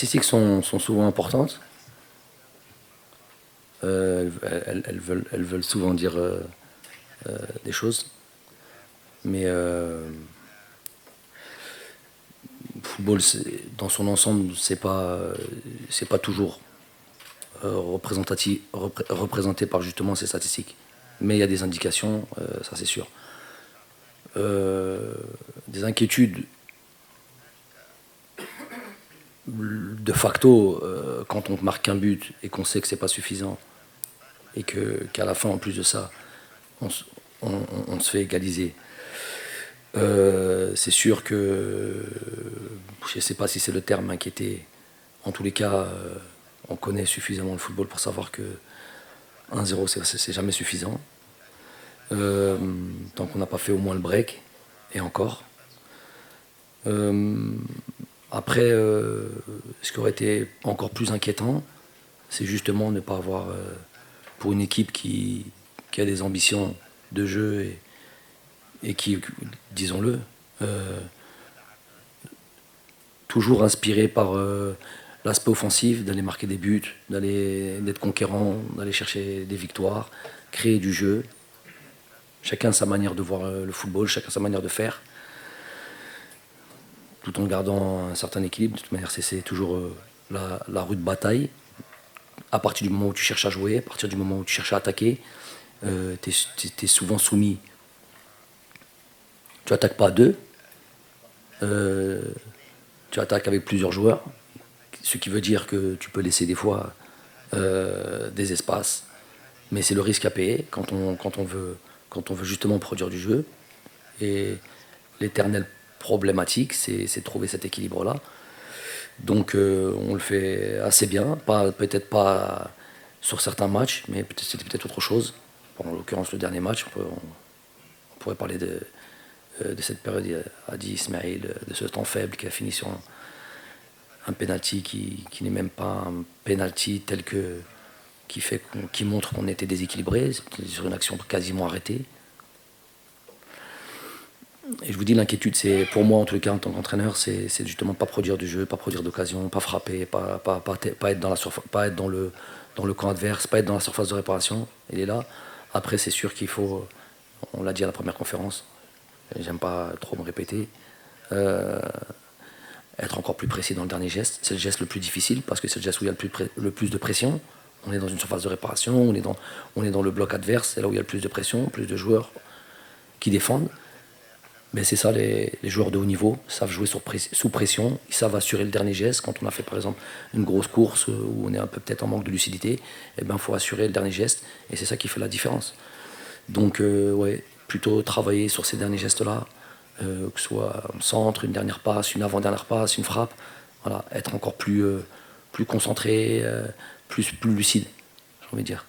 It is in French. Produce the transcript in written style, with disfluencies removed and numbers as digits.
statistiques sont souvent importantes. Elles veulent souvent dire des choses. Mais le football, dans son ensemble, c'est pas toujours représenté par justement ces statistiques. Mais il y a des indications, ça c'est sûr. Des inquiétudes de facto quand on marque un but et qu'on sait que c'est pas suffisant et qu'à la fin en plus de ça on se fait égaliser. C'est sûr que je ne sais pas si c'est le terme inquiéter. En tous les cas, on connaît suffisamment le football pour savoir que 1-0 c'est jamais suffisant. Tant qu'on n'a pas fait au moins le break, et encore. Après, ce qui aurait été encore plus inquiétant, c'est justement ne pas avoir, pour une équipe qui a des ambitions de jeu et qui, disons-le, toujours inspiré par l'aspect offensif, d'aller marquer des buts, d'être conquérant, d'aller chercher des victoires, créer du jeu. Chacun sa manière de voir le football, chacun sa manière de faire, tout en gardant un certain équilibre. De toute manière, c'est toujours la rude bataille. À partir du moment où tu cherches à jouer, à partir du moment où tu cherches à attaquer, tu es souvent soumis. Tu attaques pas à deux, tu attaques avec plusieurs joueurs, ce qui veut dire que tu peux laisser des fois des espaces, mais c'est le risque à payer quand on veut justement produire du jeu. Et l'éternelle problématique, c'est de trouver cet équilibre-là. Donc on le fait assez bien, peut-être pas sur certains matchs, mais c'était peut-être autre chose. Bon, en l'occurrence, le dernier match, on pourrait parler de cette période, a dit Ismail, de ce temps faible qui a fini sur un penalty qui n'est même pas un penalty tel que qui montre qu'on était déséquilibré sur une action quasiment arrêtée. Et je vous dis, l'inquiétude, c'est pour moi, en tout cas, en tant qu'entraîneur, c'est justement pas produire du jeu, pas produire d'occasion, pas frapper, pas être pas être dans le camp adverse, pas être dans la surface de réparation. Il est là. Après, c'est sûr qu'il faut, on l'a dit à la première conférence, j'aime pas trop me répéter, être encore plus précis dans le dernier geste. C'est le geste le plus difficile parce que c'est le geste où il y a le plus de pression. On est dans une surface de réparation, on est dans le bloc adverse, c'est là où il y a le plus de pression, plus de joueurs qui défendent. Mais c'est ça, les joueurs de haut niveau savent jouer sous pression, ils savent assurer le dernier geste. Quand on a fait par exemple une grosse course où on est un peu peut-être en manque de lucidité, eh ben, faut assurer le dernier geste et c'est ça qui fait la différence. Donc ouais, plutôt travailler sur ces derniers gestes-là, que ce soit un centre, une dernière passe, une avant-dernière passe, une frappe, voilà, être encore plus concentré, plus lucide, j'ai envie de dire.